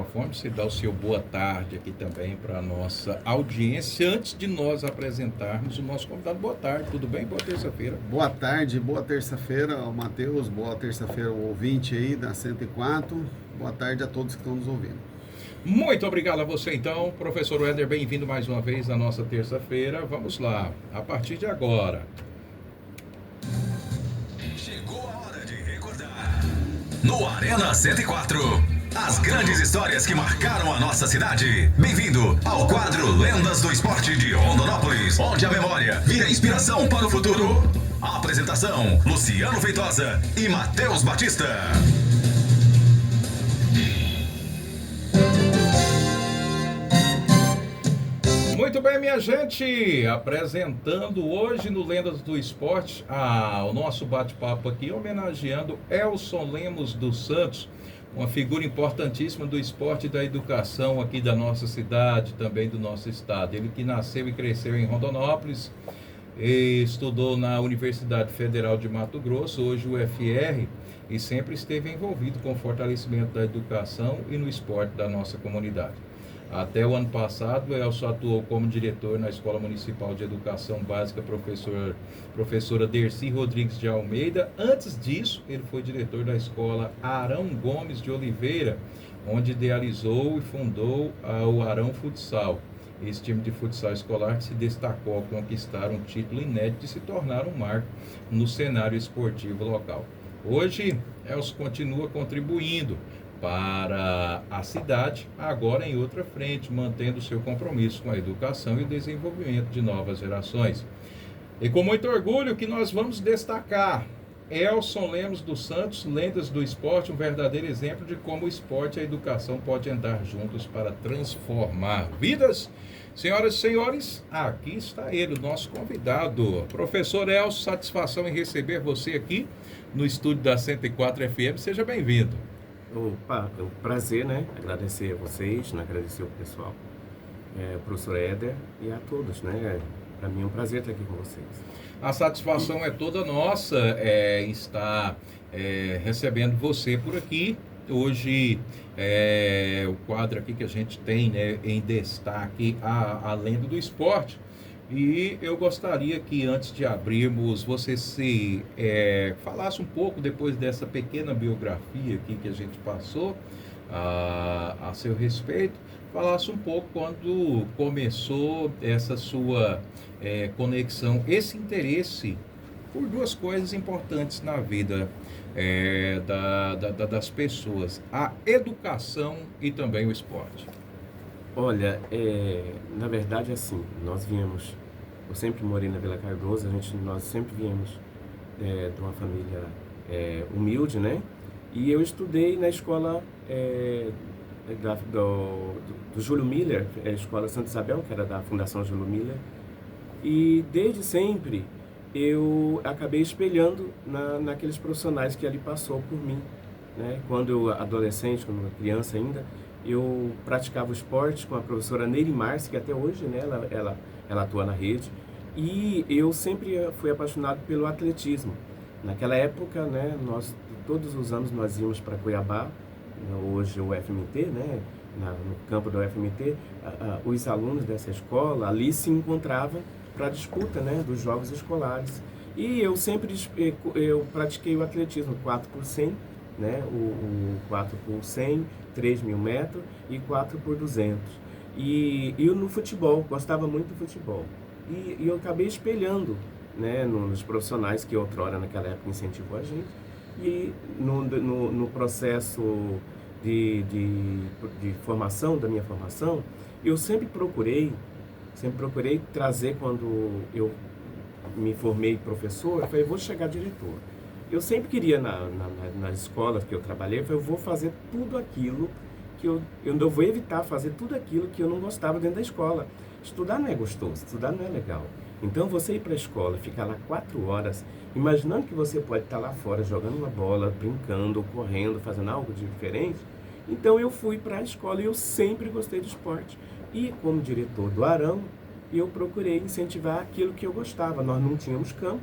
microfone, você dá o seu boa tarde aqui também para a nossa audiência, antes de nós apresentarmos o nosso convidado. Boa tarde, tudo bem? Boa terça-feira. Boa tarde, boa terça-feira ao Matheus, boa terça-feira ao ouvinte aí da 104, boa tarde a todos que estão nos ouvindo. Muito obrigado a você então, professor Éder, bem-vindo mais uma vez à nossa terça-feira. Vamos lá, a partir de agora. Chegou a hora de recordar. No Arena 104, as grandes histórias que marcaram a nossa cidade. Bem-vindo ao quadro Lendas do Esporte de Rondonópolis, onde a memória vira inspiração para o futuro. A apresentação, Luciano Feitosa e Matheus Batista. Muito bem, minha gente, apresentando hoje no Lendas do Esporte o nosso bate-papo aqui, homenageando Elson Lemos dos Santos, uma figura importantíssima do esporte e da educação aqui da nossa cidade, também do nosso estado. Ele que nasceu e cresceu em Rondonópolis, estudou na Universidade Federal de Mato Grosso, hoje o UFR, e sempre esteve envolvido com o fortalecimento da educação e no esporte da nossa comunidade. Até o ano passado, Elson atuou como diretor na Escola Municipal de Educação Básica professora Dercy Rodrigues de Almeida. Antes disso, ele foi diretor da Escola Arão Gomes de Oliveira, onde idealizou e fundou o Arão Futsal. Esse time de futsal escolar que se destacou ao conquistar um título inédito e se tornar um marco no cenário esportivo local. Hoje, Elson continua contribuindo para a cidade, agora em outra frente, mantendo seu compromisso com a educação e o desenvolvimento de novas gerações. E com muito orgulho que nós vamos destacar Elson Lemos dos Santos, Lendas do Esporte, um verdadeiro exemplo de como o esporte e a educação podem andar juntos para transformar vidas. Senhoras e senhores, aqui está ele, o nosso convidado, professor Elson. Satisfação em receber você aqui no estúdio da 104 FM. Seja bem-vindo. Opa, é um prazer, né? Agradecer a vocês, né? Agradecer o pessoal, professor Éder e a todos, né? Para mim é um prazer estar aqui com vocês. A satisfação é toda nossa estar recebendo você por aqui. Hoje, o quadro aqui que a gente tem, né, em destaque, a Lenda do Esporte. E eu gostaria que, antes de abrirmos, você falasse um pouco, depois dessa pequena biografia aqui que a gente passou a seu respeito, falasse um pouco quando começou essa sua conexão, esse interesse por duas coisas importantes na vida das pessoas: a educação e também o esporte. Olha, na verdade, assim, eu sempre morei na Vila Cardoso, nós sempre viemos de uma família humilde, né? E eu estudei na escola do Júlio Miller, a escola Santa Isabel, que era da Fundação Júlio Miller. E desde sempre eu acabei espelhando naqueles profissionais que ali passou por mim, né? Quando eu adolescente, quando eu criança ainda, eu praticava o esporte com a professora Nery Marci, que até hoje, né, ela atua na rede, e eu sempre fui apaixonado pelo atletismo. Naquela época, né, todos os anos nós íamos para Cuiabá, hoje o UFMT, né, no campo do UFMT, os alunos dessa escola ali se encontravam para a disputa, né, dos jogos escolares. E eu sempre pratiquei o atletismo 4x100, né, o 4x100, 3.000 metros e 4x200. E eu no futebol, gostava muito do futebol. E eu acabei espelhando, né, nos profissionais que outrora naquela época incentivou a gente. E no processo de formação, da minha formação, eu sempre procurei trazer, quando eu me formei professor, eu falei, vou chegar diretor. Eu sempre queria, nas escolas que eu trabalhei, eu vou fazer tudo aquilo que eu não vou evitar fazer tudo aquilo que eu não gostava dentro da escola. Estudar não é gostoso, estudar não é legal. Então você ir para a escola, ficar lá 4 horas, imaginando que você pode estar lá fora jogando uma bola, brincando, correndo, fazendo algo de diferente. Então eu fui para a escola e eu sempre gostei do esporte. E como diretor do Arão, eu procurei incentivar aquilo que eu gostava. Nós não tínhamos campo.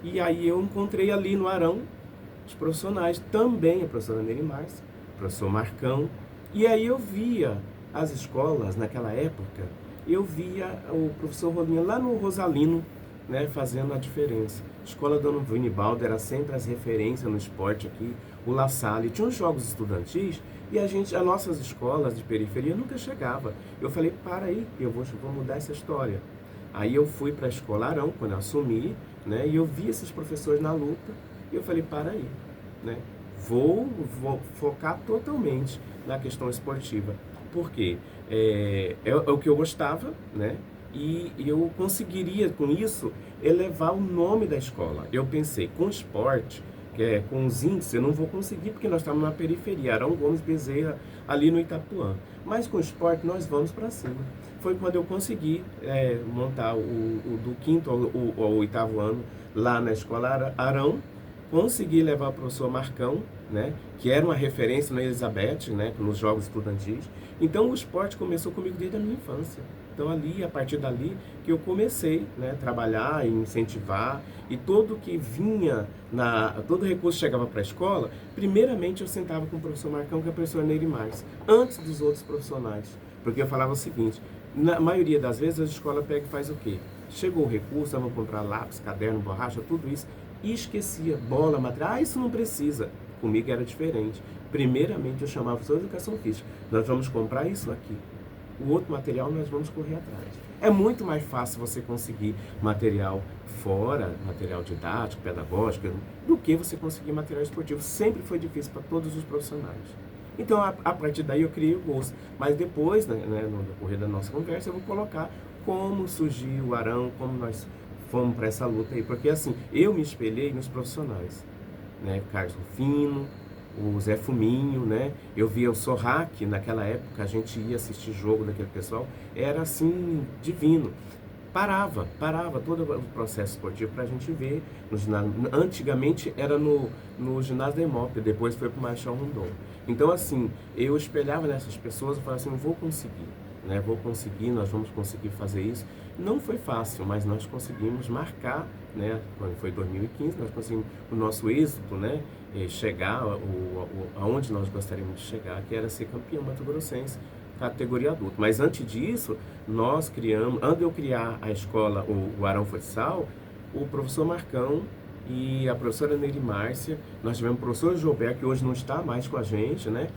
E aí eu encontrei ali no Arão os profissionais, também a professora Nery Marci, o professor Marcão, E aí eu via as escolas, naquela época, eu via o professor Rolinha lá no Rosalino, né, fazendo a diferença. A escola Dona Vinibaldo era sempre as referências no esporte aqui, o La Salle, tinha os jogos estudantis e as nossas escolas de periferia nunca chegava. Eu falei, para aí, eu vou mudar essa história. Aí eu fui para a escola Arão, quando eu assumi, né, e eu vi esses professores na luta, e eu falei, para aí, né, vou focar totalmente na questão esportiva. Por quê? É o que eu gostava, né? E eu conseguiria, com isso, elevar o nome da escola. Eu pensei, com esporte, com os índices, eu não vou conseguir, porque nós estamos na periferia, Arão Gomes Bezerra, ali no Itapuã. Mas com esporte, nós vamos para cima. Foi quando eu consegui montar do 5º ao 8º ano, lá na escola Arão, consegui levar o professor Marcão, né, que era uma referência na Elizabeth, né, nos jogos estudantis. Então o esporte começou comigo desde a minha infância. Então ali, a partir dali, que eu comecei, né, a trabalhar e incentivar, e todo que vinha, todo recurso que chegava para a escola, primeiramente eu sentava com o professor Marcão, que é a professora Nery Marques, antes dos outros profissionais. Porque eu falava o seguinte, na maioria das vezes a escola pega e faz o quê? Chegou o recurso, vamos comprar lápis, caderno, borracha, tudo isso, e esquecia bola, material, isso não precisa. Comigo era diferente. Primeiramente eu chamava o professor de educação física, nós vamos comprar isso aqui. O outro material nós vamos correr atrás. É muito mais fácil você conseguir material fora, material didático, pedagógico, do que você conseguir material esportivo. Sempre foi difícil para todos os profissionais. Então, a partir daí eu criei o gosto. Mas depois, né, no decorrer da nossa conversa, eu vou colocar como surgiu o Arão, como nós fomos para essa luta aí. Porque assim, eu me espelhei nos profissionais, né? Carlos Rufino, o Zé Fuminho, né? Eu via o Sorrac, naquela época a gente ia assistir jogo daquele pessoal, era assim, divino. Parava todo o processo esportivo para a gente ver. Antigamente era no ginásio da Imop, depois foi para o Marechal Rondon. Então assim, eu espelhava nessas pessoas e falava assim, vou conseguir, né? Vou conseguir, nós vamos conseguir fazer isso. Não foi fácil, mas nós conseguimos marcar, né? Quando foi 2015, nós conseguimos o nosso êxito, né? Chegar aonde nós gostaríamos de chegar, que era ser campeão mato-grossense, categoria adulto. Mas antes disso, antes de eu criar a escola, o Arão Futsal, o professor Marcão e a professora Nery Márcia, nós tivemos o professor Gilberto, que hoje não está mais com a gente, né?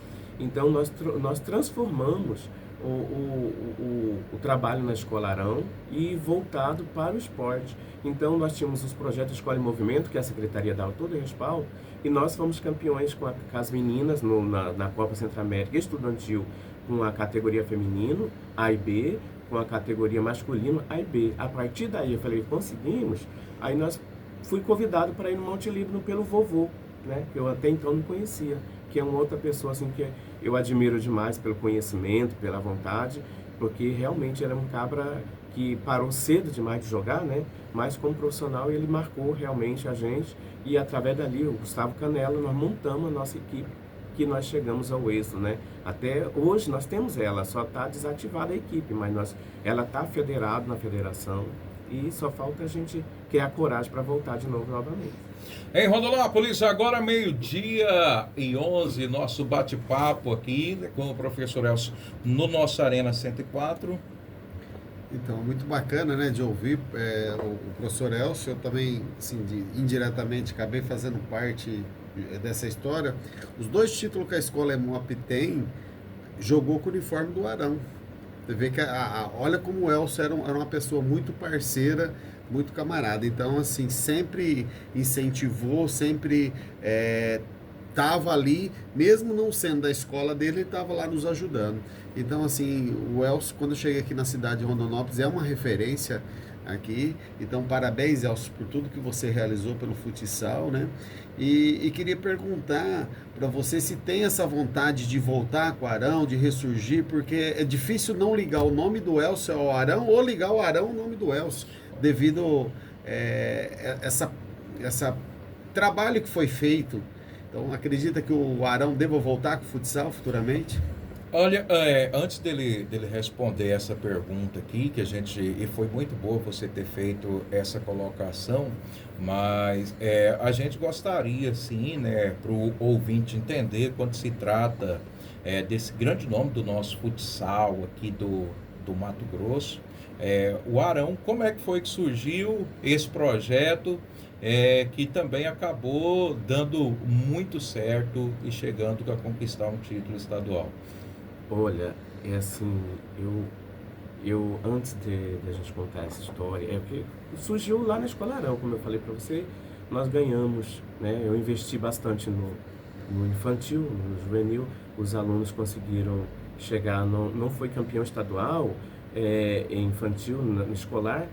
Então nós transformamos o trabalho na Escola Arão e voltado para o esporte. Então nós tínhamos os projetos Escola em Movimento, que a Secretaria dava todo o respaldo, e nós fomos campeões com as meninas na Copa Centro-América Estudantil, com a categoria feminino, A e B, com a categoria masculino, A e B. A partir daí eu falei, conseguimos, aí fui convidado para ir no Monte Líbano pelo vovô, né, que eu até então não conhecia, que é uma outra pessoa assim, que eu admiro demais pelo conhecimento, pela vontade, porque realmente era um cabra que parou cedo demais de jogar, né? Mas como profissional ele marcou realmente a gente, e através dali, o Gustavo Canella, nós montamos a nossa equipe, que nós chegamos ao êxito, né? Até hoje nós temos ela, só está desativada a equipe, mas ela está federada na federação, e só falta a gente criar coragem para voltar de novo novamente. Em Rondonópolis, agora 12h11, nosso bate-papo aqui com o professor Elcio no nosso Arena 104. Então, muito bacana, né, de ouvir o professor Elcio. Eu também, assim, indiretamente, acabei fazendo parte dessa história. Os 2 títulos que a escola EMOP tem, jogou com o uniforme do Arão. Você vê que, olha como o Elcio era uma pessoa muito parceira, muito camarada. Então, assim, sempre incentivou, sempre estava ali, mesmo não sendo da escola dele, ele estava lá nos ajudando. Então, assim, o Elcio, quando eu cheguei aqui na cidade de Rondonópolis, é uma referência aqui. Então, parabéns, Elcio, por tudo que você realizou pelo futsal, né? E queria perguntar para você se tem essa vontade de voltar com o Arão, de ressurgir, porque é difícil não ligar o nome do Elcio ao Arão, ou ligar o Arão ao nome do Elcio, devido essa trabalho que foi feito. Então, acredita que o Arão deva voltar com o futsal futuramente? Olha, antes dele responder essa pergunta aqui, e foi muito boa você ter feito essa colocação, mas a gente gostaria, sim, né, para o ouvinte entender quando se trata desse grande nome do nosso futsal aqui do Mato Grosso. O Arão, como é que foi que surgiu esse projeto, que também acabou dando muito certo e chegando a conquistar um título estadual? Olha, é assim, eu antes de a gente contar essa história, porque surgiu lá na Escola Arão, como eu falei para você, nós ganhamos, né? Eu investi bastante no infantil, no juvenil, os alunos conseguiram chegar, não foi campeão estadual em infantil, no escolar,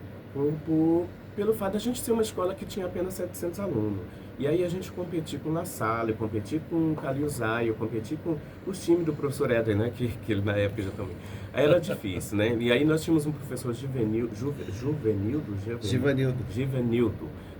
pelo fato de a gente ser uma escola que tinha apenas 700 alunos. E aí a gente competir com La Salle, competir com o Caliuzai, competir com os times do professor Éder, né, que ele na época já também. Aí era difícil, né? E aí nós tínhamos um professor Givanildo.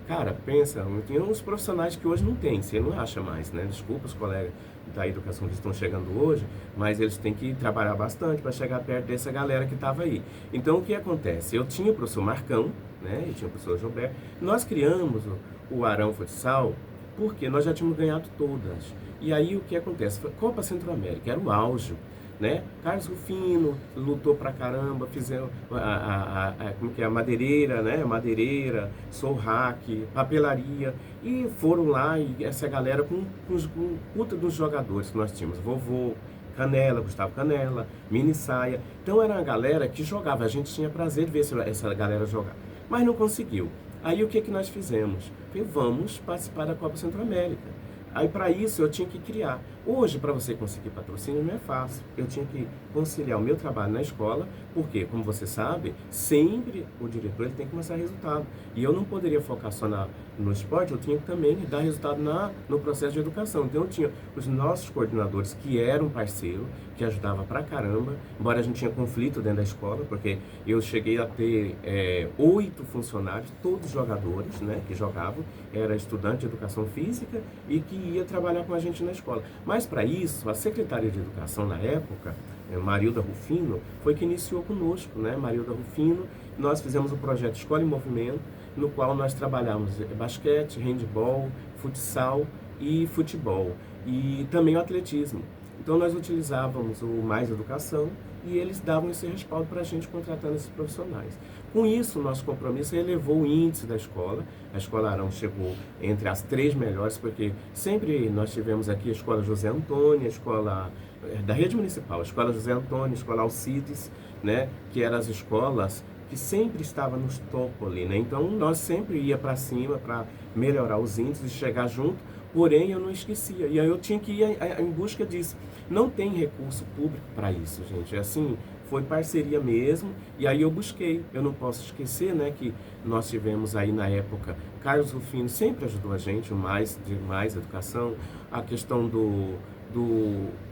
Cara, pensa, tem uns profissionais que hoje não tem, você não acha mais, né? Desculpa os colegas da educação que estão chegando hoje, mas eles têm que trabalhar bastante para chegar perto dessa galera que estava aí. Então, o que acontece? Eu tinha o professor Marcão, né? E tinha o professor Gilberto. Nós criamos o Arão Futsal porque nós já tínhamos ganhado todas. E aí, o que acontece? Copa Centro-América, era o auge, né? Carlos Rufino lutou pra caramba, fizeram a madeireira, né? Madeireira, Sorraque, papelaria, e foram lá, e essa galera com puta dos jogadores que nós tínhamos, Vovô, Canela, Gustavo Canela, Mini Saia. Então era uma galera que jogava, a gente tinha prazer de ver essa galera jogar, mas não conseguiu. Aí o que nós fizemos? Vamos participar da Copa Centro-América. Aí para isso eu tinha que criar. Hoje, para você conseguir patrocínio não é fácil. Eu tinha que conciliar o meu trabalho na escola, porque, como você sabe, sempre o diretor ele tem que mostrar resultado. E eu não poderia focar só no esporte, eu tinha que também dar resultado no processo de educação. Então eu tinha os nossos coordenadores, que eram parceiros, que ajudavam pra caramba, embora a gente tinha conflito dentro da escola, porque eu cheguei a ter 8 funcionários, todos jogadores, né, que jogavam, era estudante de educação física e que ia trabalhar com a gente na escola. Mas para isso, a secretária de educação na época, Marilda Rufino, foi que iniciou conosco, né? Marilda Rufino, nós fizemos o projeto Escola em Movimento, no qual nós trabalhamos basquete, handebol, futsal e futebol, e também o atletismo. Então nós utilizávamos o Mais Educação e eles davam esse respaldo para a gente contratando esses profissionais. Com isso, nosso compromisso elevou o índice da escola. A Escola Arão chegou entre as 3 melhores, porque sempre nós tivemos aqui a Escola José Antônio, a Escola da Rede Municipal, a Escola José Antônio, a Escola Alcides, né, que eram as escolas que sempre estavam nos topo ali, né? Então nós sempre ia para cima para melhorar os índices e chegar junto, porém eu não esquecia. E aí eu tinha que ir em busca disso. Não tem recurso público para isso, gente. É assim, foi parceria mesmo, e aí eu busquei. Eu não posso esquecer, né, que nós tivemos aí na época, Carlos Rufino sempre ajudou a gente, Mais Educação, a questão do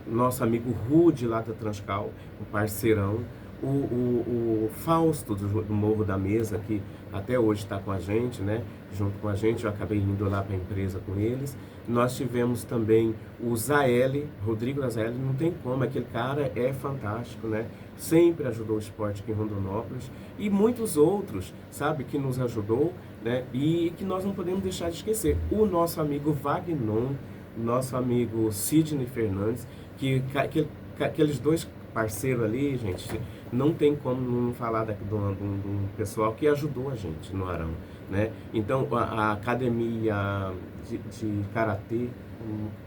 nosso amigo Rude lá da Transcal, um parceirão, o Fausto do Morro da Mesa, que até hoje está com a gente, né, junto com a gente, eu acabei indo lá para a empresa com eles. Nós tivemos também o Zaeli, Rodrigo da Zaeli, não tem como, aquele cara é fantástico, né? Sempre ajudou o esporte aqui em Rondonópolis, e muitos outros, sabe, que nos ajudou, né? E que nós não podemos deixar de esquecer. O nosso amigo Wagnon, nosso amigo Sidney Fernandes, que aqueles 2 parceiros ali, gente, não tem como não falar do pessoal que ajudou a gente no Arão, né? Então, a academia de karatê,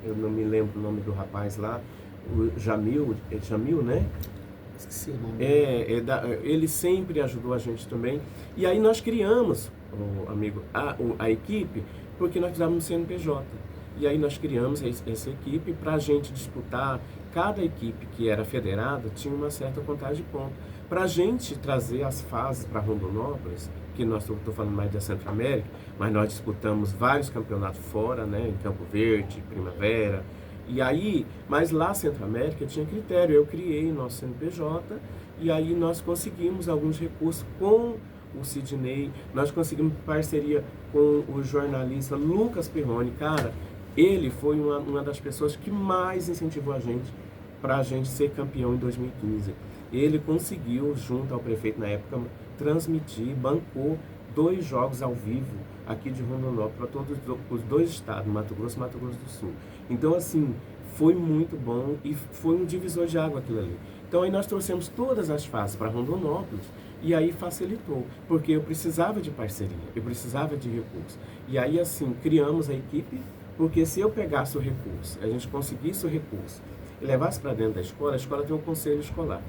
eu não me lembro o nome do rapaz lá, o Jamil, né? Esqueci o nome. Ele sempre ajudou a gente também. E aí nós criamos, amigo, a equipe, porque nós precisávamos do CNPJ. E aí nós criamos essa equipe para a gente disputar. Cada equipe que era federada tinha uma certa contagem de pontos. Para a gente trazer as fases para Rondonópolis, que nós estou falando mais da Centro-América, mas nós disputamos vários campeonatos fora, né, em Campo Verde, Primavera. E aí, mas lá Centro-América tinha critério. Eu criei nosso CNPJ e aí nós conseguimos alguns recursos com o Sidney, nós conseguimos parceria com o jornalista Lucas Perrone. Cara, ele foi uma das pessoas que mais incentivou a gente para a gente ser campeão em 2015. Ele conseguiu, junto ao prefeito na época, transmitir, bancou 2 jogos ao vivo aqui de Rondonópolis para todos os 2 estados, Mato Grosso e Mato Grosso do Sul. Então, assim, foi muito bom e foi um divisor de água aquilo ali. Então aí nós trouxemos todas as fases para Rondonópolis e aí facilitou, porque eu precisava de parceria, eu precisava de recursos. E aí assim, criamos a equipe, porque se eu pegasse o recurso, a gente conseguisse o recurso e levasse para dentro da escola, a escola tem um conselho escolar.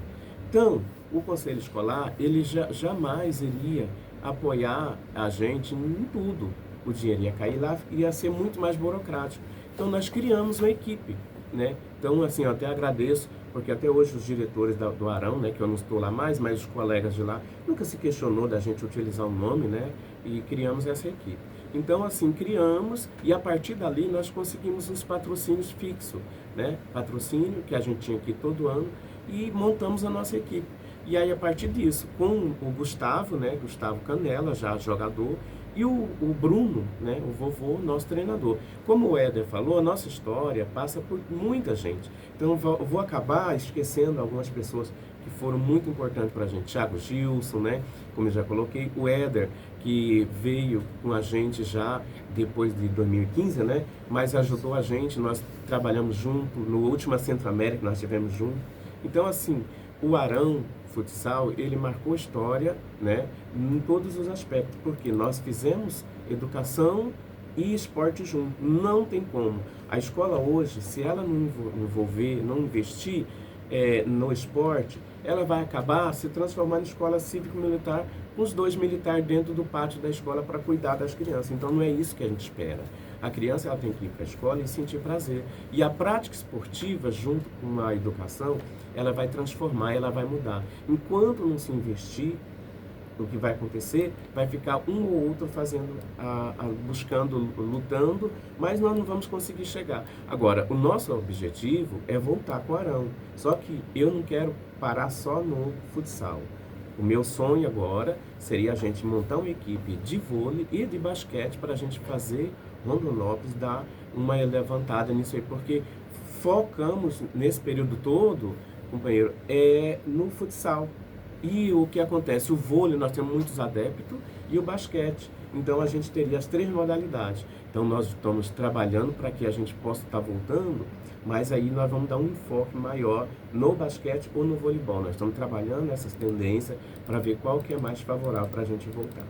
Então, o conselho escolar, ele jamais iria apoiar a gente em tudo. O dinheiro ia cair lá, ia ser muito mais burocrático. Então, nós criamos uma equipe, né? Então, assim, eu até agradeço, porque até hoje os diretores do Arão, né, que eu não estou lá mais, mas os colegas de lá, nunca se questionou da gente utilizar o nome, né? E criamos essa equipe. Então, assim, criamos e a partir dali nós conseguimos os patrocínios fixos, né? Patrocínio que a gente tinha aqui todo ano e montamos a nossa equipe. E aí, a partir disso, com o Gustavo, né? Gustavo Canela, já jogador, e o Bruno, né, o vovô, nosso treinador. Como o Éder falou, a nossa história passa por muita gente. Então, eu vou acabar esquecendo algumas pessoas que foram muito importantes para a gente. Thiago Gilson, né, como eu já coloquei. O Éder, que veio com a gente já depois de 2015, né, mas ajudou a gente. Nós trabalhamos junto. No último Centro-América, nós estivemos juntos. Então, assim, o Arão Futsal, ele marcou história, né, em todos os aspectos, porque nós fizemos educação e esporte junto. Não tem como. A escola hoje, se ela não envolver, não investir no esporte, ela vai acabar se transformando em escola cívico-militar, com os 2 militares dentro do pátio da escola para cuidar das crianças. Então não é isso que a gente espera. A criança ela tem que ir para a escola e sentir prazer. E a prática esportiva, junto com a educação, ela vai transformar, ela vai mudar. Enquanto não se investir, o que vai acontecer, vai ficar um ou outro fazendo, buscando, lutando, mas nós não vamos conseguir chegar. Agora, o nosso objetivo é voltar com o Arão. Só que eu não quero parar só no futsal. O meu sonho agora seria a gente montar uma equipe de vôlei e de basquete para a gente fazer Rondonópolis dar uma levantada nisso aí, porque focamos nesse período todo, companheiro, no futsal. E o que acontece? O vôlei nós temos muitos adeptos e o basquete. Então a gente teria as 3 modalidades. Então nós estamos trabalhando para que a gente possa estar voltando, mas aí nós vamos dar um enfoque maior no basquete ou no voleibol. Nós estamos trabalhando essas tendências para ver qual que é mais favorável para a gente voltar.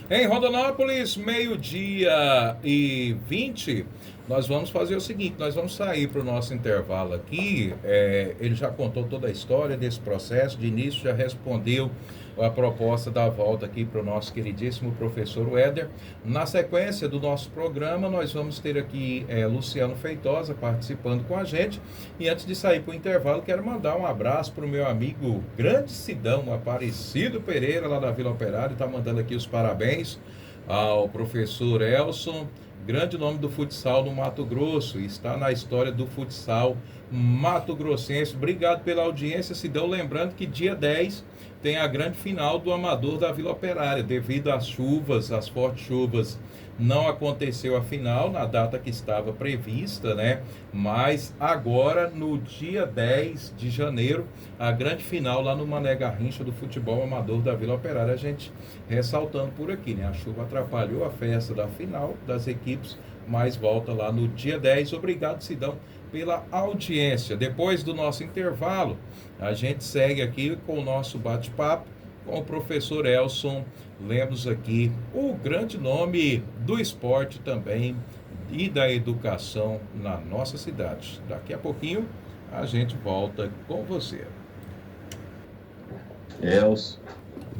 Em Rondonópolis, 12h20, nós vamos fazer o seguinte, nós vamos sair para o nosso intervalo aqui. Ele já contou toda a história desse processo, de início já respondeu a proposta da volta aqui para o nosso queridíssimo professor Éder. Na sequência do nosso programa, nós vamos ter aqui Luciano Feitosa participando com a gente. E antes de sair para o intervalo, quero mandar um abraço para o meu amigo Grande Sidão, Aparecido Pereira, lá da Vila Operária, está mandando aqui os parabéns ao professor Elson, grande nome do futsal no Mato Grosso, está na história do futsal mato-grossense. Obrigado pela audiência, Sidão. Lembrando que dia 10 tem a grande final do Amador da Vila Operária. Devido às chuvas, às fortes chuvas, não aconteceu a final na data que estava prevista, né? Mas agora, no dia 10 de janeiro, a grande final lá no Mané Garrincha do futebol amador da Vila Operária. A gente ressaltando por aqui, né? A chuva atrapalhou a festa da final das equipes, mas volta lá no dia 10. Obrigado, Sidão, pela audiência. Depois do nosso intervalo, a gente segue aqui com o nosso bate-papo com o professor Elson Lemos aqui, o grande nome do esporte também e da educação na nossa cidade. Daqui a pouquinho a gente volta com você. Elson,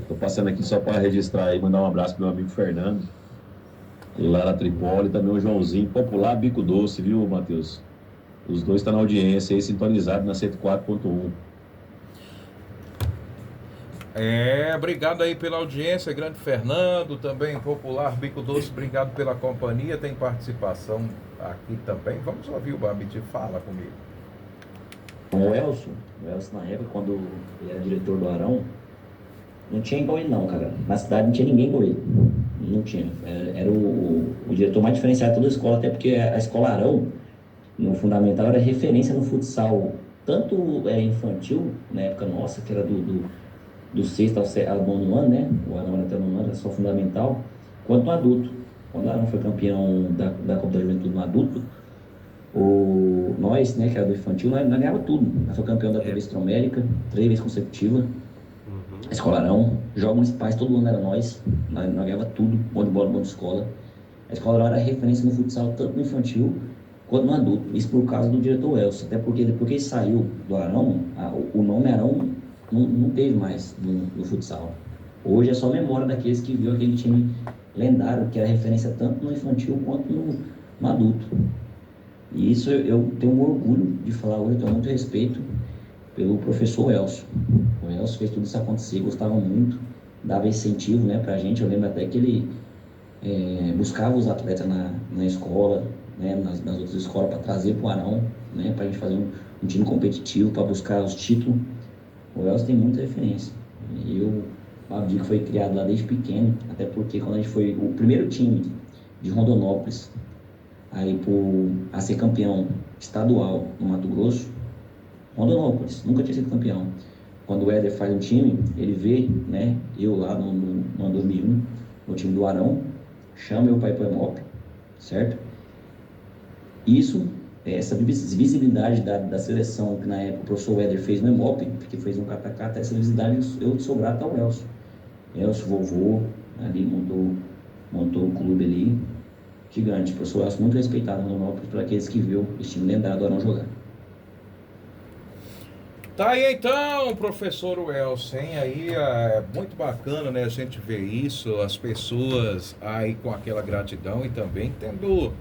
estou passando aqui só para registrar e mandar um abraço para meu amigo Fernando, lá na Tripoli, também o Joãozinho, popular Bico Doce, viu, Matheus? Os dois estão na audiência aí, sintonizados na 104.1. Obrigado aí pela audiência, grande Fernando, também popular Bico Doce, obrigado pela companhia, tem participação aqui também. Vamos ouvir o Babiti, fala comigo. O Elson na época, quando ele era diretor do Arão, não tinha igual ele não, cara. Na cidade não tinha ninguém igual ele. Não tinha. Era o diretor mais diferenciado de toda a escola, até porque a escola Arão, no fundamental, era referência no futsal, tanto infantil, na época nossa, que era do sexto ao nono ano, né? O Arão era até o nono ano, era só fundamental, quanto no adulto. Quando o Arão foi campeão da Copa da Juventude no adulto, Nós, né, que era do infantil, nós ganhava tudo. Nós fomos campeão da TV Citroamérica, 3 vezes consecutiva. Escolarão, jogos municipais, todo ano era nós ganhava tudo, bom de bola, bom de escola. A Escolarão era referência no futsal, tanto no infantil quanto no adulto. Isso por causa do diretor Elcio, até porque depois que ele saiu do Arão, o nome Arão não teve mais no futsal. Hoje é só memória daqueles que viu aquele time lendário, que era referência tanto no infantil quanto no adulto. E isso eu tenho um orgulho de falar hoje, eu tenho muito respeito pelo professor Elcio. O Elcio fez tudo isso acontecer, gostava muito, dava incentivo, né, pra gente. Eu lembro até que ele buscava os atletas na escola, né, nas outras escolas, para trazer para o Arão, né, para a gente fazer um time competitivo, para buscar os títulos. O Elcio tem muita referência. E o Babidi foi criado lá desde pequeno, até porque quando a gente foi o primeiro time de Rondonópolis a ser campeão estadual no Mato Grosso, Rondonópolis, nunca tinha sido campeão. Quando o Éder faz um time, ele vê, né, eu lá no ano 2001, no time do Arão, chama meu pai para o EMOP, certo? Isso, essa visibilidade da seleção que na época o professor Éder fez no EMOP, que fez um catacata, essa visibilidade eu sou grato ao Elcio. Elcio, vovô, ali montou o clube ali, gigante. O professor Elcio muito respeitado no Rondonópolis por aqueles que viu esse time lendário do Arão jogar. Tá aí então, professor Welson, hein? Aí é muito bacana, né, a gente ver isso, as pessoas aí com aquela gratidão e também tendo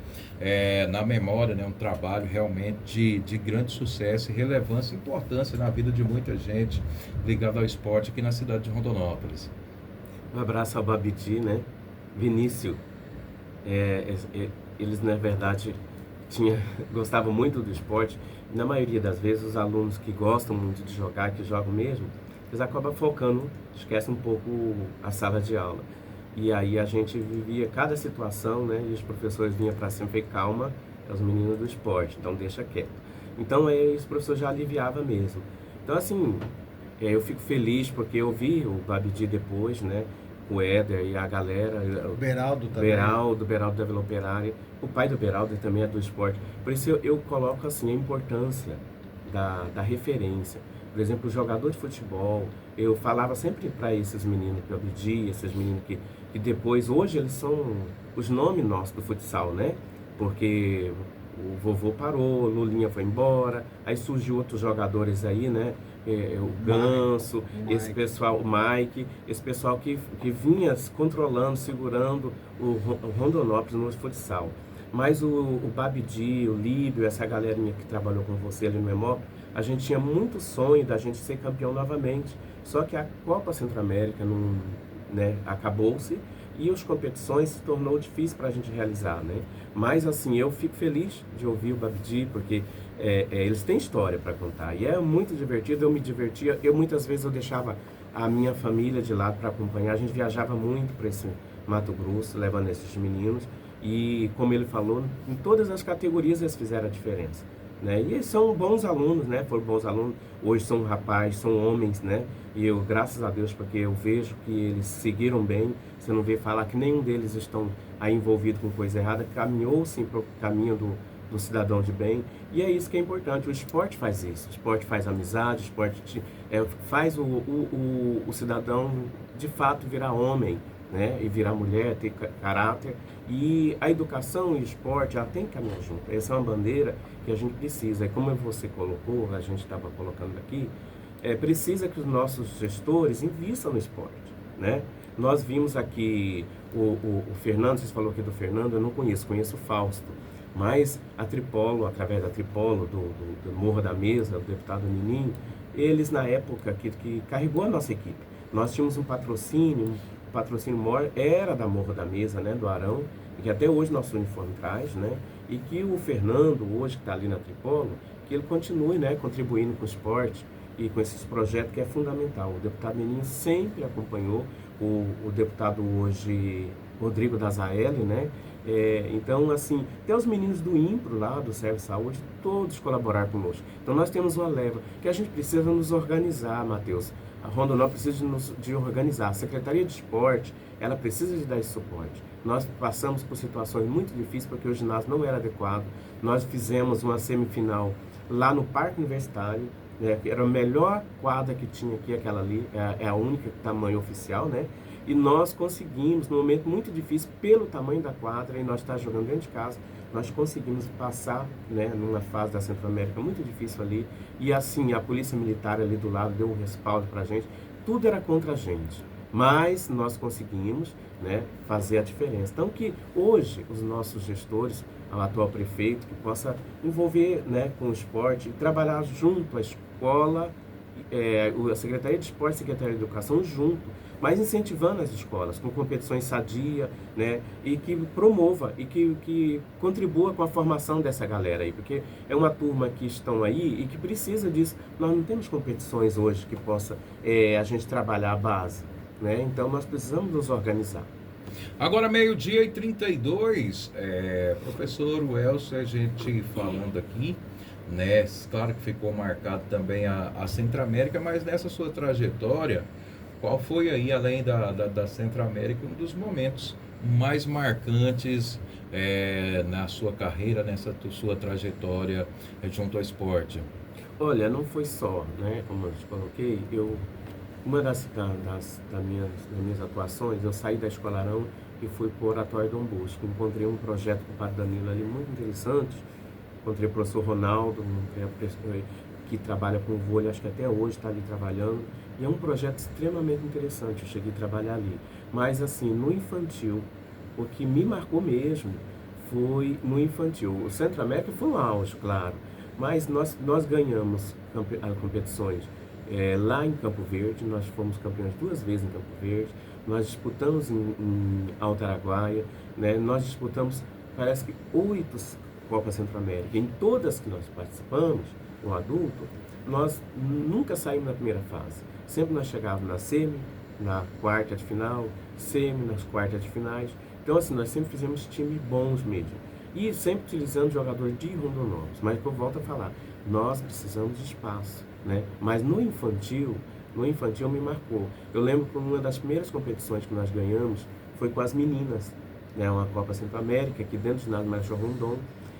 na memória, né, um trabalho realmente de grande sucesso e relevância e importância na vida de muita gente ligada ao esporte aqui na cidade de Rondonópolis. Um abraço ao Babidi, né? Vinícius, eles na verdade gostavam muito do esporte. Na maioria das vezes, os alunos que gostam muito de jogar, que jogam mesmo, eles acabam focando, esquecem um pouco a sala de aula. E aí a gente vivia cada situação, né? E os professores vinham para cima e falavam, calma, é os meninos do esporte, então deixa quieto. Então, os professores já aliviavam mesmo. Então, assim, eu fico feliz porque eu vi o Babidi depois, né? O Éder e a galera. O Beraldo também. Beraldo da Vila Operária. O pai do Beraldo também é do esporte. Por isso eu coloco assim a importância da referência. Por exemplo, o jogador de futebol, eu falava sempre para esses meninos que eu pedi, esses meninos que depois, hoje eles são os nomes nossos do futsal, né? Porque o vovô parou, Lulinha foi embora, aí surgiu outros jogadores aí, né? O Ganso, esse pessoal, o Mike, esse pessoal que vinha controlando, segurando o Rondonópolis no futsal. Mas o Babidi, o Líbio, essa galerinha que trabalhou com você ali no EMOP, a gente tinha muito sonho da gente ser campeão novamente. Só que a Copa Centro-América acabou-se e as competições se tornou difícil para a gente realizar, né? Mas assim, eu fico feliz de ouvir o Babidi, porque eles têm história para contar e é muito divertido. Eu me divertia, muitas vezes eu deixava a minha família de lado para acompanhar. A gente viajava muito para esse Mato Grosso, levando esses meninos e, como ele falou, em todas as categorias eles fizeram a diferença, né? E eles são bons alunos, né? Foram bons alunos, hoje são rapazes, são homens, né? E eu, graças a Deus, porque eu vejo que eles seguiram bem. Você não vê falar que nenhum deles estão aí envolvido com coisa errada, caminhou sim para o caminho do cidadão de bem. E é isso que é importante, o esporte faz isso, o esporte faz amizade, o esporte faz o cidadão de fato virar homem, né? E virar mulher, ter caráter. E a educação e o esporte, ela tem que caminhar junto. Essa é uma bandeira que a gente precisa. E como você colocou, a gente estava colocando aqui, precisa que os nossos gestores invistam no esporte, né? Nós vimos aqui o Fernando, vocês falaram aqui do Fernando, eu não conheço o Fausto, mas a Tripolo, através da Tripolo, do Morro da Mesa, o deputado Nininho, eles na época que carregou a nossa equipe, nós tínhamos um patrocínio maior, era da Morro da Mesa, né, do Arão, que até hoje nosso uniforme traz, né, e que o Fernando, hoje que está ali na Tripolo, que ele continue, né, contribuindo com o esporte e com esses projetos que é fundamental. O deputado Nininho sempre acompanhou, o deputado hoje, Rodrigo Dazaeli, né? Então, assim, até os meninos do IMPRO lá, do Serviço de Saúde, todos colaboraram conosco. Então, nós temos uma leva que a gente precisa nos organizar, Matheus. A Rondonópolis precisa de organizar. A Secretaria de Esporte, ela precisa de dar esse suporte. Nós passamos por situações muito difíceis porque o ginásio não era adequado. Nós fizemos uma semifinal lá no Parque Universitário, né, que era a melhor quadra que tinha aqui, aquela ali, é a única tamanho oficial, né? E nós conseguimos, num momento muito difícil, pelo tamanho da quadra, e nós estávamos jogando dentro de casa, nós conseguimos passar, né, numa fase da Centro-América muito difícil ali, e assim, a polícia militar ali do lado deu um respaldo pra gente, tudo era contra a gente, mas nós conseguimos, né, fazer a diferença. Então que hoje os nossos gestores, o atual prefeito, que possa envolver, né, com o esporte, e trabalhar junto à escola, a Secretaria de Esporte e a Secretaria de Educação junto, mas incentivando as escolas com competições sadia, né, e que promova e que contribua com a formação dessa galera aí, porque é uma turma que estão aí e que precisa disso. Nós não temos competições hoje que possa a gente trabalhar a base, né, então nós precisamos nos organizar. Agora, 12h32, professor Welson, a gente falando aqui, né? Claro que ficou marcado também a Centro-América, mas nessa sua trajetória, qual foi aí, além da Centro-América, um dos momentos mais marcantes na sua carreira, nessa sua trajetória junto ao esporte? Olha, não foi só, né? Como eu te coloquei, uma das minhas atuações, eu saí da Escola Arão e fui para o Oratório Dom Bosco. Encontrei um projeto com o Padre Danilo ali muito interessante. Encontrei o professor Ronaldo, que trabalha com vôlei, acho que até hoje está ali trabalhando. E é um projeto extremamente interessante, eu cheguei a trabalhar ali. Mas assim, no infantil, o que me marcou mesmo foi no infantil. O Centro-América foi um auge, claro. Mas nós ganhamos competições lá em Campo Verde, nós fomos campeões 2 vezes em Campo Verde, nós disputamos em Alto Araguaia, né? Nós disputamos, parece que 8 Copas Centro-América. Em todas que nós participamos, o adulto, nós nunca saímos na primeira fase. Sempre nós chegávamos na semi, na quarta de final, semi, nas quartas de finais. Então assim, nós sempre fizemos times bons mesmo. E sempre utilizando jogadores de Rondonópolis. Mas eu volto a falar, nós precisamos de espaço, né? Mas no infantil me marcou. Eu lembro que uma das primeiras competições que nós ganhamos foi com as meninas, né? Uma Copa Centro-América, aqui dentro do ginásio Marechal Rondon,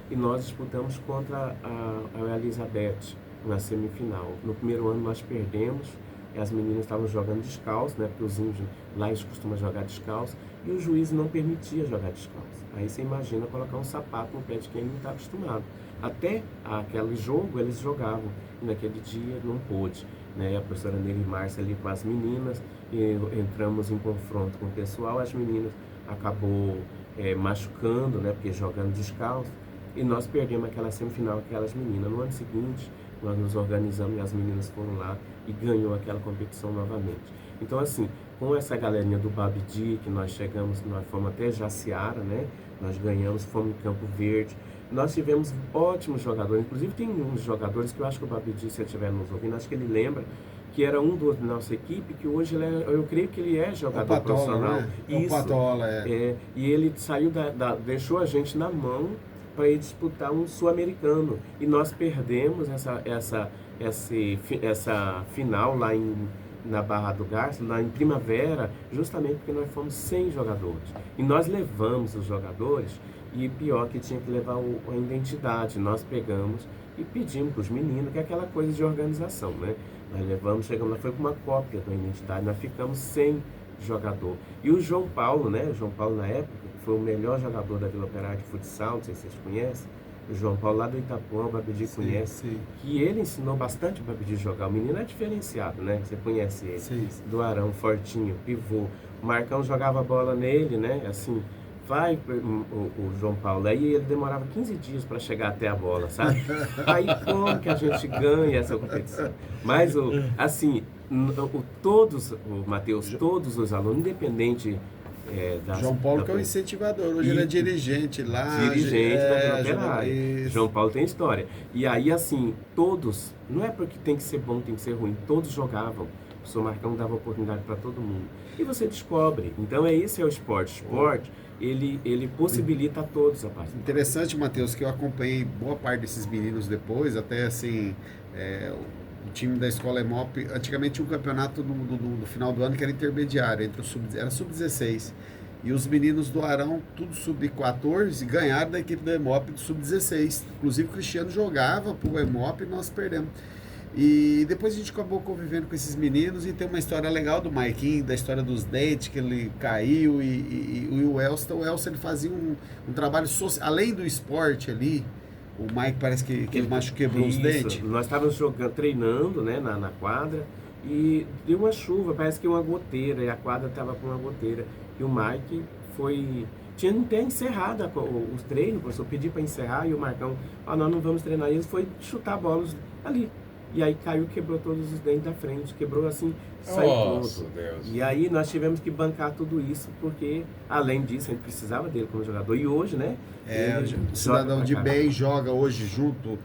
e nós disputamos contra a Elizabeth na semifinal. No primeiro ano nós perdemos, e as meninas estavam jogando descalço, né? Porque os índios lá eles costumam jogar descalço, e o juiz não permitia jogar descalço. Aí você imagina colocar um sapato no pé de quem não está acostumado. Até aquele jogo eles jogavam, e naquele dia não pôde, né? A professora Nery Márcia ali com as meninas, e entramos em confronto com o pessoal, as meninas acabou machucando, né? Porque jogando descalço, e nós perdemos aquela semifinal, aquelas meninas. No ano seguinte, nós nos organizamos e as meninas foram lá e ganhou aquela competição novamente. Então, assim, com essa galerinha do Babidi, que nós chegamos, nós fomos até Jaciara, né? Nós ganhamos, fomos em Campo Verde. Nós tivemos ótimos jogadores, inclusive tem uns jogadores que eu acho que o Babidi, se ele estiver nos ouvindo, acho que ele lembra, que era um da nossa equipe, que hoje eu creio que ele é jogador Patola, profissional. né? Isso, o Patola, e ele saiu deixou a gente na mão para ir disputar um sul-americano. E nós perdemos essa final lá na Barra do Garça, lá em Primavera, justamente porque nós fomos 100 jogadores. E nós levamos os jogadores, e pior que tinha que levar a identidade. Nós pegamos e pedimos para os meninos, que é aquela coisa de organização, né? Nós levamos, chegamos lá, foi com uma cópia da identidade, nós ficamos sem jogador. E o João Paulo, né? O João Paulo, na época, foi o melhor jogador da Vila Operária de futsal, não sei se vocês conhecem. O João Paulo, lá do Itapuã, o Babidi conhece. Sim. Que ele ensinou bastante o Babidi a jogar. O menino é diferenciado, né? Você conhece ele. Sim. Do Arão, fortinho, pivô. O Marcão jogava bola nele, né? Assim, vai o João Paulo. Aí ele demorava 15 dias para chegar até a bola, sabe? Aí como que a gente ganha essa competição? Mas, assim, Matheus, todos os alunos, independente João Paulo que é o incentivador, hoje ele é dirigente lá. Dirigente da Vila Operária. Isso. João Paulo tem história. E aí, assim, todos, não é porque tem que ser bom, tem que ser ruim, todos jogavam. O professor Marcão dava oportunidade para todo mundo. E você descobre. Então, esse é o esporte. O esporte, ele possibilita a todos a parte. Interessante, Matheus, que eu acompanhei boa parte desses meninos depois, até assim, o time da escola EMOP, antigamente tinha um campeonato no final do ano que era intermediário, era sub-16. E os meninos do Arão, tudo sub-14, ganharam da equipe da EMOP do sub-16. Inclusive o Cristiano jogava pro EMOP e nós perdemos. E depois a gente acabou convivendo com esses meninos e tem uma história legal do Maiquinho, da história dos dentes, que ele caiu e o Elcio. O Elcio ele fazia um trabalho social, além do esporte ali. O Mike parece que ele quebrou os dentes. Nós estávamos treinando, né, na quadra e deu uma chuva, parece que uma goteira, e a quadra estava com uma goteira. E o Mike tinha até encerrado os treinos, o professor pediu para encerrar e o Marcão, nós não vamos treinar. E ele foi chutar bolas ali. E aí caiu, quebrou todos os dentes da frente, quebrou assim, saiu todo. Deus. E aí nós tivemos que bancar tudo isso, porque além disso a gente precisava dele como jogador. E hoje, né? O cidadão de bem joga hoje junto.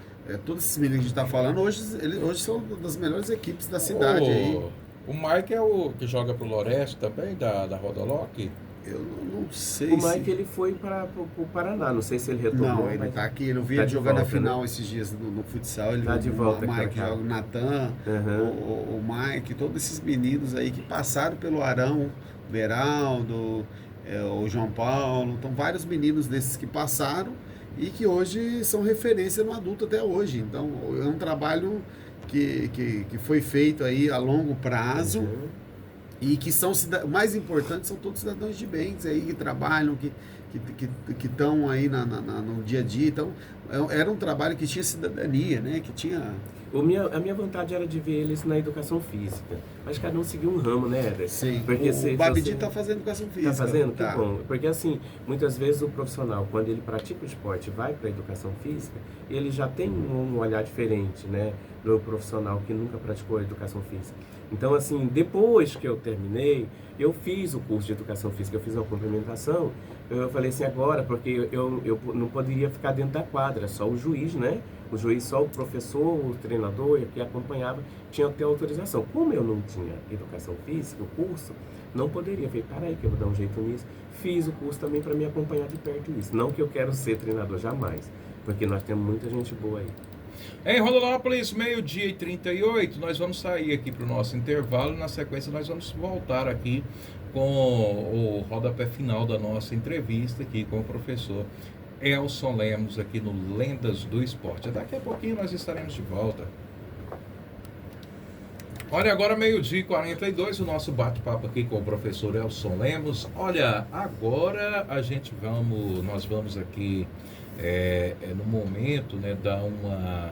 Todos esses meninos que a gente está falando, hoje são das melhores equipes da cidade. Aí. O Mike é o que joga pro Loreste também, da Rodolock? Eu não sei. O Mike ele foi para o Paraná, não sei se ele retornou. Não, ele está aqui. Eu vi ele jogar na final, né? Esses dias no futsal. Ele tá de volta. O Mike joga, o Natan, o Mike, todos esses meninos aí que passaram pelo Arão, o Beraldo, o João Paulo. Então, vários meninos desses que passaram e que hoje são referência no adulto até hoje. Então, é um trabalho que foi feito aí a longo prazo. E que são, mais importantes, são todos cidadãos de bens aí que trabalham, que estão aí no dia a dia. Então, era um trabalho que tinha cidadania, né? Que tinha... A minha vontade era de ver eles na educação física. Mas cada um seguiu um ramo, né, Éder? Sim. Porque o Babidi está fazendo educação física. Está fazendo? Tá. Que bom. Porque assim, muitas vezes o profissional, quando ele pratica o esporte e vai para a educação física, ele já tem um olhar diferente, né? Do profissional que nunca praticou a educação física. Então, assim, depois que eu terminei, eu fiz o curso de educação física, eu fiz uma complementação. Eu falei assim, agora, porque eu não poderia ficar dentro da quadra, só o juiz, né? O juiz, só o professor, o treinador que acompanhava, tinha que ter autorização. Como eu não tinha educação física, o curso, não poderia. Falei, peraí que eu vou dar um jeito nisso. Fiz o curso também para me acompanhar de perto isso. Não que eu quero ser treinador, jamais. Porque nós temos muita gente boa aí. Em Rondonópolis, 12h38, nós vamos sair aqui para o nosso intervalo. Na sequência, nós vamos voltar aqui com o rodapé final da nossa entrevista aqui com o professor Elson Lemos aqui no Lendas do Esporte. Daqui a pouquinho nós estaremos de volta. Olha, agora 12h42, o nosso bate-papo aqui com o professor Elson Lemos. Olha, agora nós vamos aqui no momento, né, dar uma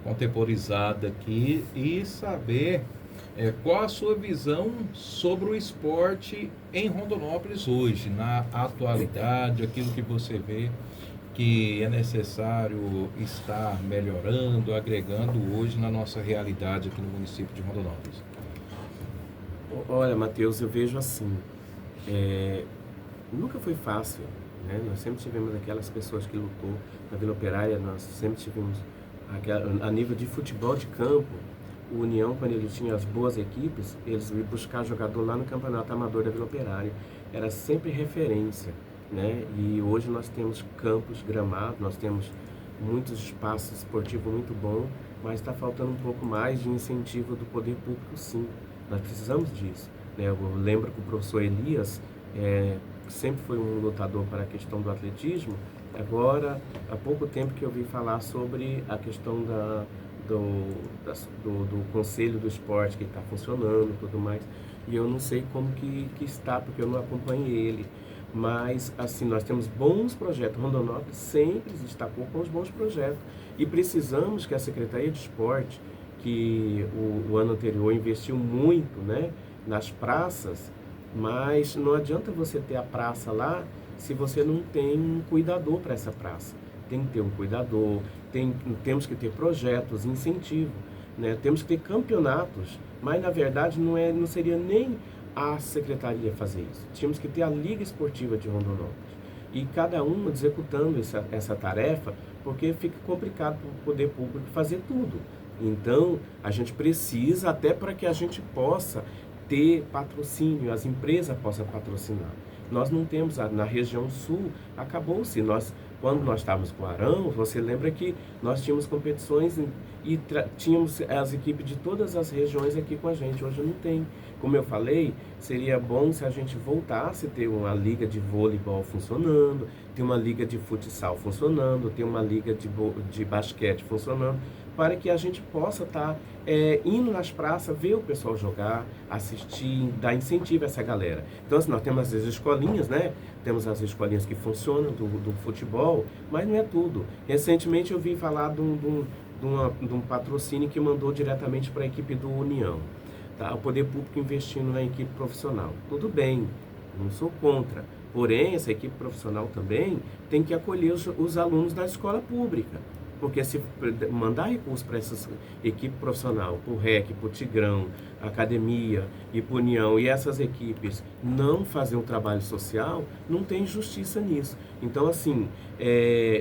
contemporizada aqui e saber qual a sua visão sobre o esporte em Rondonópolis hoje, na atualidade, aquilo que você vê que é necessário estar melhorando, agregando hoje na nossa realidade aqui no município de Rondonópolis. Olha, Matheus, eu vejo assim, nunca foi fácil, né? Nós sempre tivemos aquelas pessoas que lutou na Vila Operária, nós sempre tivemos a nível de futebol de campo, o União, quando ele tinha as boas equipes, eles iam buscar jogador lá no campeonato amador da Vila Operária, era sempre referência, né? E hoje nós temos campos gramados, nós temos muitos espaços esportivos muito bons, mas está faltando um pouco mais de incentivo do poder público, sim. Nós precisamos disso, né? Eu lembro que o professor Elias sempre foi um lutador para a questão do atletismo. Agora, há pouco tempo que eu ouvi falar sobre a questão do Conselho do Esporte que está funcionando e tudo mais. E eu não sei como que está, porque eu não acompanhei ele. Mas, assim, nós temos bons projetos. Rondonópolis sempre se destacou com os bons projetos. E precisamos que a Secretaria de Esporte, que o ano anterior investiu muito, né, nas praças, mas não adianta você ter a praça lá se você não tem um cuidador para essa praça. Tem que ter um cuidador, temos que ter projetos, incentivo, né? Temos que ter campeonatos, mas na verdade não seria nem a secretaria fazer isso. Tínhamos que ter a Liga Esportiva de Rondonópolis. E cada uma executando essa tarefa, porque fica complicado para o poder público fazer tudo. Então, a gente precisa, até para que a gente possa ter patrocínio, as empresas possam patrocinar. Nós não temos, na região sul, acabou-se. Quando nós estávamos com o Arão, você lembra que nós tínhamos competições e tínhamos as equipes de todas as regiões aqui com a gente. Hoje não tem. Como eu falei, seria bom se a gente voltasse a ter uma liga de voleibol funcionando, ter uma liga de futsal funcionando, ter uma liga de basquete funcionando, para que a gente possa estar indo nas praças, ver o pessoal jogar, assistir, dar incentivo a essa galera. Então, assim, nós temos as escolinhas, né? Temos as escolinhas que funcionam do futebol, mas não é tudo. Recentemente eu vi falar de um patrocínio que mandou diretamente para a equipe do União. Tá? O poder público investindo na equipe profissional. Tudo bem, não sou contra. Porém, essa equipe profissional também tem que acolher os alunos da escola pública. Porque se mandar recursos para essa equipe profissional, para o REC, para o Tigrão, Academia e para União, e essas equipes não fazer um trabalho social, não tem justiça nisso. Então, assim,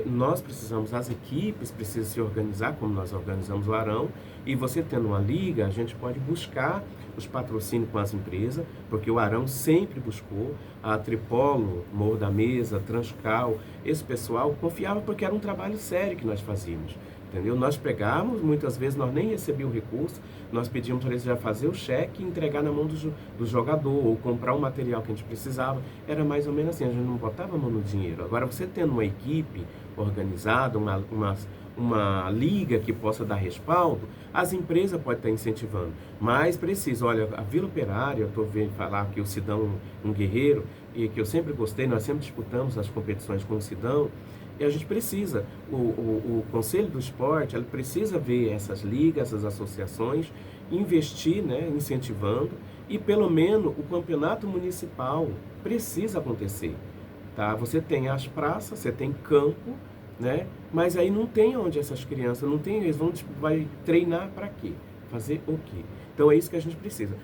nós precisamos, as equipes precisam se organizar, como nós organizamos o Arão, e você tendo uma liga, a gente pode buscar os patrocínios com as empresas, porque o Arão sempre buscou, a Tripolo, Morro da Mesa, Transcal, esse pessoal confiava porque era um trabalho sério que nós fazíamos, entendeu? Nós pegávamos, muitas vezes nós nem recebíamos o recurso, nós pedíamos para eles já fazer o cheque e entregar na mão do jogador, ou comprar o material que a gente precisava, era mais ou menos assim, a gente não botava a mão no dinheiro. Agora, você tendo uma equipe organizada, uma liga que possa dar respaldo, as empresas podem estar incentivando, mas precisa, olha, a Vila Operária, eu estou vendo falar que o Sidão um guerreiro, e que eu sempre gostei, nós sempre disputamos as competições com o Sidão, e a gente precisa, o Conselho do Esporte, ele precisa ver essas ligas, essas associações, investir, né, incentivando, e pelo menos o campeonato municipal precisa acontecer, tá? Você tem as praças, você tem campo, né? Mas aí não tem onde essas crianças, não tem, eles vai treinar para quê? Fazer o quê? Então é isso que a gente precisa.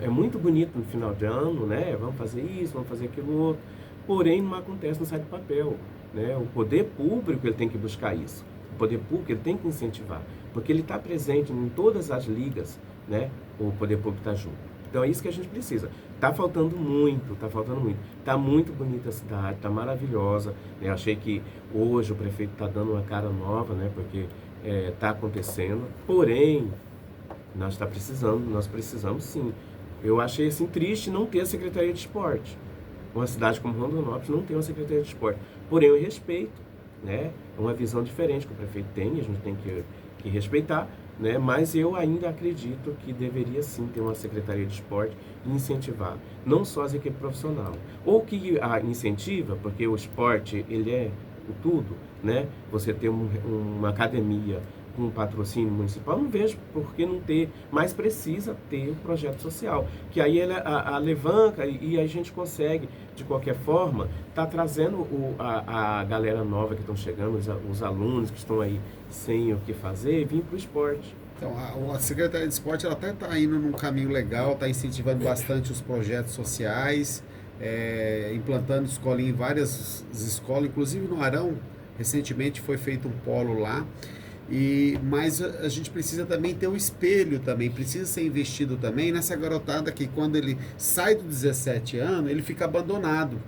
É muito bonito no final de ano, né? Vamos fazer isso, vamos fazer aquilo outro, porém não acontece, não sai do papel, né? O poder público ele tem que buscar isso, o poder público ele tem que incentivar, porque ele está presente em todas as ligas, né? O poder público está junto. Então é isso que a gente precisa. Tá faltando muito, tá faltando muito. Tá muito bonita a cidade, tá maravilhosa, né? Achei que hoje o prefeito tá dando uma cara nova, né? Porque tá acontecendo. Porém, nós precisamos sim. Eu achei assim triste não ter a Secretaria de Esporte. Uma cidade como Rondonópolis não tem uma Secretaria de Esporte. Porém, eu respeito, né? É uma visão diferente que o prefeito tem, a gente tem que respeitar, né? Mas eu ainda acredito que deveria sim ter uma Secretaria de Esporte e incentivar, não só as equipes profissionais, ou que a incentiva, porque o esporte ele é o tudo, né? Você ter uma academia com patrocínio municipal, não vejo por que não ter, mas precisa ter um projeto social, que aí ele alavanca e a gente consegue, de qualquer forma, tá trazendo a galera nova que estão chegando, os alunos que estão aí sem o que fazer, vir para o esporte. Então, a Secretaria de Esporte ela até está indo num caminho legal, está incentivando bastante os projetos sociais, implantando escolinha em várias escolas, inclusive no Arão, recentemente foi feito um polo lá, mas a gente precisa também ter um espelho também, precisa ser investido também nessa garotada que quando ele sai dos 17 anos, ele fica abandonado.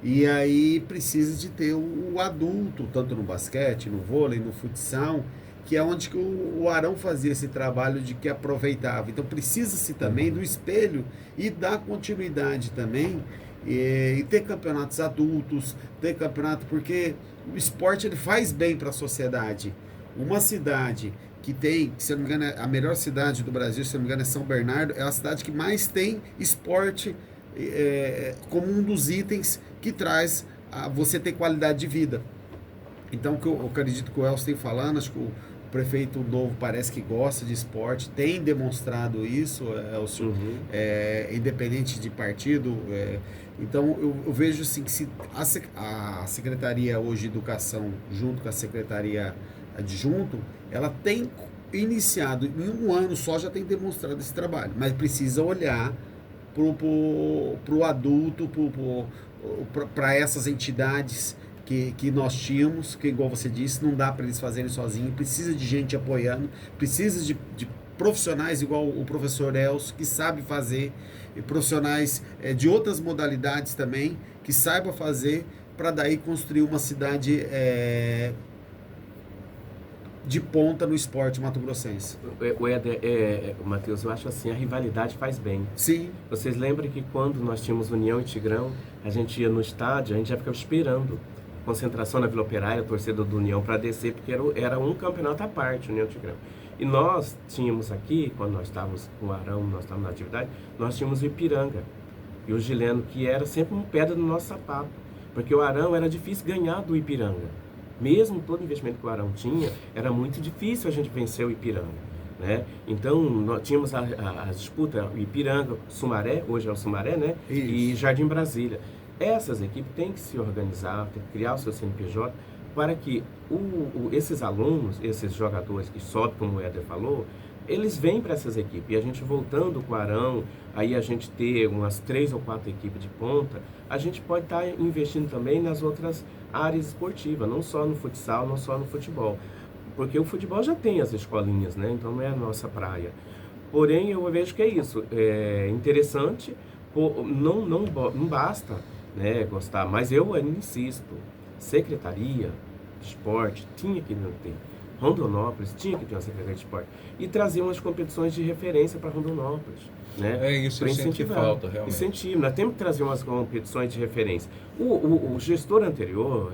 E aí precisa de ter o adulto, tanto no basquete, no vôlei, no futsal, que é onde que o Arão fazia esse trabalho de que aproveitava. Então precisa-se também do espelho e dar continuidade também, e ter campeonatos adultos, ter campeonato, porque o esporte ele faz bem para a sociedade. Uma cidade que tem, se eu não me engano, a melhor cidade do Brasil, se eu não me engano, é São Bernardo, é a cidade que mais tem esporte como um dos itens que traz a você ter qualidade de vida. Então, eu acredito que o Elcio tem falando, acho que o prefeito novo parece que gosta de esporte, tem demonstrado isso, Elcio, independente de partido. Então, eu vejo assim, que se a Secretaria hoje de Educação, junto com a Secretaria Adjunto, ela tem iniciado, em um ano só já tem demonstrado esse trabalho, mas precisa olhar pro adulto, para essas entidades que nós tínhamos, que igual você disse, não dá para eles fazerem sozinhos, precisa de gente apoiando, precisa de profissionais igual o professor Elcio, que sabe fazer, e profissionais de outras modalidades também, que saiba fazer, para daí construir uma cidade de ponta no esporte mato-grossense. Matheus, eu acho assim, a rivalidade faz bem. Sim. Vocês lembram que quando nós tínhamos União e Tigrão, a gente ia no estádio, a gente já ficava esperando concentração na Vila Operária, a torcida do União, para descer, porque era um campeonato à parte, União e Tigrão. E nós tínhamos aqui, quando nós estávamos com o Arão, nós estávamos na atividade, nós tínhamos o Ipiranga e o Gileno, que era sempre uma pedra no nosso sapato, porque o Arão era difícil ganhar do Ipiranga. Mesmo todo o investimento que o Arão tinha, era muito difícil a gente vencer o Ipiranga, né? Então, nós tínhamos a disputa, o Ipiranga, Sumaré, hoje é o Sumaré, né? Isso. E Jardim Brasília. Essas equipes têm que se organizar, têm que criar o seu CNPJ, para que esses alunos, esses jogadores que sobem, como o Éder falou, eles vêm para essas equipes. E a gente voltando com o Arão, aí a gente ter umas 3 ou 4 equipes de ponta, a gente pode estar investindo também nas outras áreas esportivas, não só no futsal, não só no futebol. Porque o futebol já tem as escolinhas, né? Então não é a nossa praia. Porém, eu vejo que é isso. É interessante, não basta, né, gostar, mas eu ainda insisto, Secretaria de Esporte tinha que ter, Rondonópolis tinha que ter uma Secretaria de Esporte e trazer umas competições de referência para Rondonópolis, né? É isso, eu sinto que falta, realmente. Incentivo, nós temos que trazer umas competições de referência. O gestor anterior,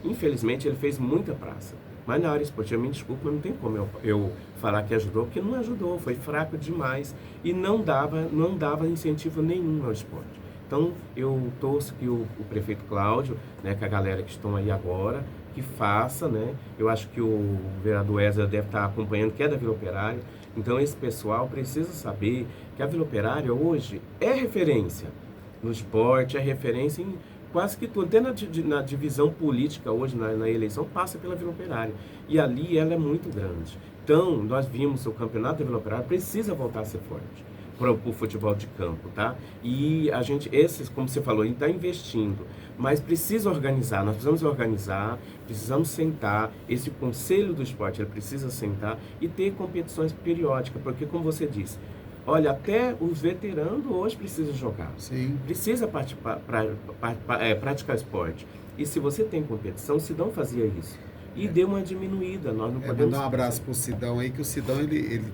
infelizmente, ele fez muita praça, mas na área esportiva, me desculpa, mas não tem como eu falar que ajudou, porque não ajudou, foi fraco demais e não dava incentivo nenhum ao esporte. Então, eu torço que o prefeito Cláudio, né, que a galera que estão aí agora, que faça, né? Eu acho que o vereador Ezra deve estar acompanhando, que é da Vila Operária. Então, esse pessoal precisa saber que a Vila Operária hoje é referência no esporte, é referência em quase que tudo. Até na divisão política hoje, na eleição, passa pela Vila Operária. E ali ela é muito grande. Então, nós vimos o campeonato da Vila Operária precisa voltar a ser forte para o futebol de campo, tá? E a gente, como você falou, a gente está investindo, mas precisa organizar, nós precisamos organizar, precisamos sentar, esse conselho do esporte, ele precisa sentar e ter competições periódicas, porque como você disse, olha, até os veteranos hoje precisam jogar, Sim. Precisa praticar esporte, e se você tem competição, o Sidão fazia isso. E deu uma diminuída, nós não podemos... Mandar um abraço pro Sidão aí, que o Sidão,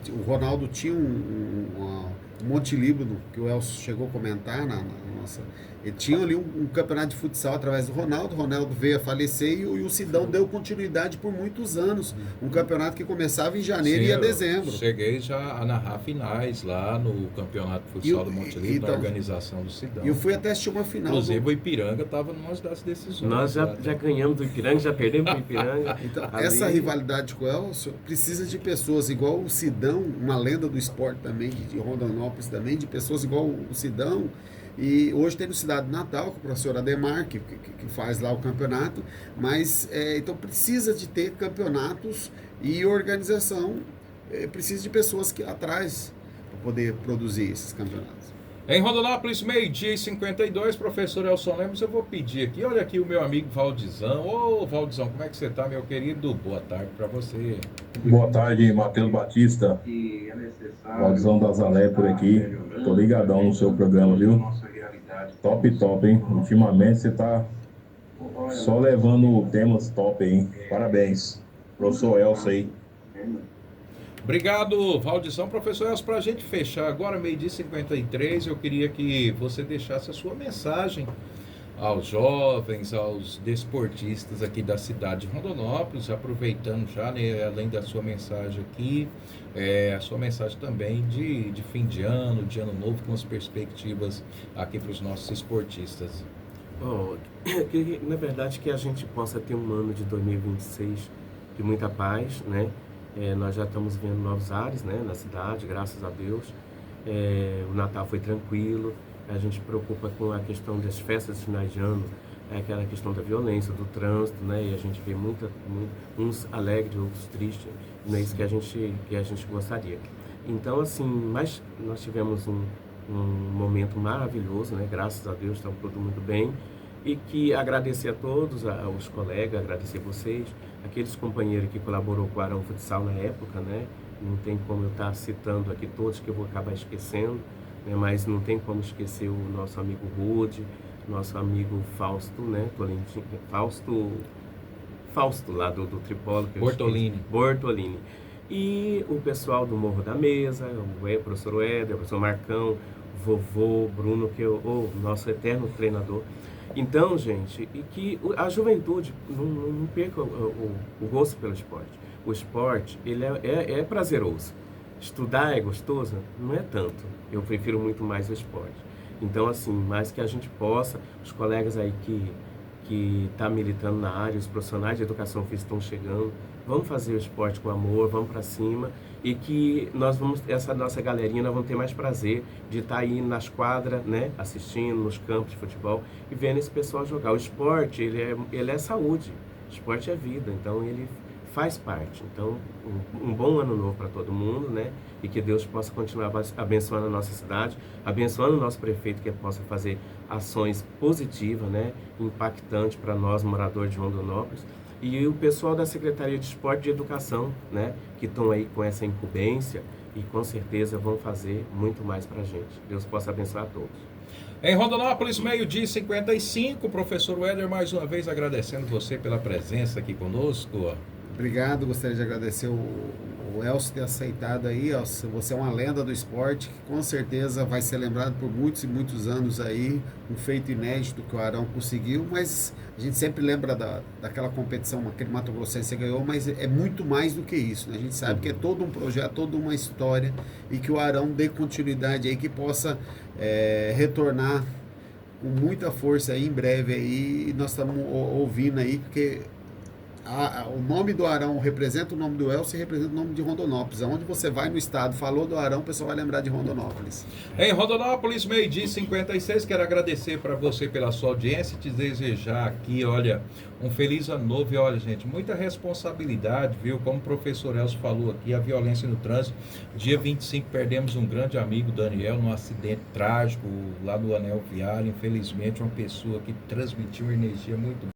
o Ronaldo tinha um monte-livro que o Elcio chegou a comentar na nossa... Ele tinha ali um campeonato de futsal através do Ronaldo. O Ronaldo veio a falecer e o Sidão deu continuidade por muitos anos. Um campeonato que começava em janeiro e ia a dezembro. Cheguei já a narrar finais lá no campeonato de futsal do Monte Livre, na organização do Sidão. E eu fui até assistir uma final. Inclusive o Ipiranga estava numa das decisões. Nós já ganhamos do Ipiranga, já perdemos do Ipiranga. Então, essa rivalidade com o Elcio precisa de pessoas igual o Sidão, uma lenda do esporte também, de Rondonópolis também, de pessoas igual o Sidão. E hoje tem no Cidade do Natal, com o professor Ademar, que faz lá o campeonato, mas então precisa de ter campeonatos e organização, precisa de pessoas atrás para poder produzir esses campeonatos. Em Rondonópolis, 12h52, professor Elson Lemos, eu vou pedir aqui, olha aqui o meu amigo Valdizão. Ô, Valdizão, como é que você está, meu querido? Boa tarde para você. Boa tarde, Matheus Batista. Valdizão da Zalé por aqui. Tô ligadão no seu programa, viu? Top, hein? Ultimamente você tá só levando temas top, hein? Parabéns. Professor Elson aí. Obrigado, Valdizão. Professor Elcio, para a gente fechar agora, 12h53, eu queria que você deixasse a sua mensagem aos jovens, aos desportistas aqui da cidade de Rondonópolis, aproveitando já, né, além da sua mensagem aqui, a sua mensagem também de fim de ano novo, com as perspectivas aqui para os nossos esportistas. Bom, na verdade que a gente possa ter um ano de 2026 de muita paz, né? Nós já estamos vendo novos ares, né, na cidade, graças a Deus. O Natal foi tranquilo, a gente se preocupa com a questão das festas de finais de ano, aquela questão da violência, do trânsito, né, e a gente vê uns alegres, outros tristes, não é isso que a gente gostaria. Então, assim, mas nós tivemos um momento maravilhoso, né? Graças a Deus, estão tudo muito bem. E que agradecer a todos, aos colegas, agradecer vocês, aqueles companheiros que colaborou com o Arão Futsal na época, né? Não tem como eu estar citando aqui todos que eu vou acabar esquecendo, né? Mas não tem como esquecer o nosso amigo Rude, nosso amigo Fausto, né? Fausto lá do Tripolo. Bortolini. E o pessoal do Morro da Mesa, o professor Éder, o professor Marcão, vovô Bruno, que é o nosso eterno treinador. Então, gente, e que a juventude não perca o gosto pelo esporte. O esporte, ele é prazeroso. Estudar é gostoso? Não é tanto. Eu prefiro muito mais o esporte. Então, assim, mais que a gente possa, os colegas aí que tá militando na área, os profissionais de educação física estão chegando, vamos fazer o esporte com amor, vamos para cima, e que essa nossa galerinha, nós vamos ter mais prazer de estar aí nas quadras, né, assistindo, nos campos de futebol e vendo esse pessoal jogar. O esporte, ele é saúde, o esporte é vida, então ele faz parte. Então, um bom ano novo para todo mundo, né, e que Deus possa continuar abençoando a nossa cidade, abençoando o nosso prefeito, que ele possa fazer ações positivas, né, impactantes para nós, moradores de Rondonópolis, e o pessoal da Secretaria de Esporte e de Educação, né, que estão aí com essa incumbência e com certeza vão fazer muito mais para a gente. Deus possa abençoar a todos. Em Rondonópolis, 12h55, professor Éder, mais uma vez agradecendo você pela presença aqui conosco. Obrigado, gostaria de agradecer o Elcio ter aceitado aí. Elcio, você é uma lenda do esporte que com certeza vai ser lembrado por muitos e muitos anos aí, um feito inédito que o Arão conseguiu, mas a gente sempre lembra daquela competição, aquele Mato Grossense que você ganhou, mas é muito mais do que isso, né? A gente sabe que é todo um projeto, toda uma história, e que o Arão dê continuidade aí, que possa retornar com muita força aí em breve aí, e nós estamos ouvindo aí, porque o nome do Arão representa o nome do Elcio e representa o nome de Rondonópolis. Aonde você vai no estado, falou do Arão, o pessoal vai lembrar de Rondonópolis. Em Rondonópolis, 12h56, quero agradecer para você pela sua audiência e te desejar aqui, olha, um feliz ano novo. E olha, gente, muita responsabilidade, viu? Como o professor Elcio falou aqui, a violência no trânsito. Dia 25 perdemos um grande amigo, Daniel, num acidente trágico lá no Anel Viário. Infelizmente, uma pessoa que transmitiu energia muito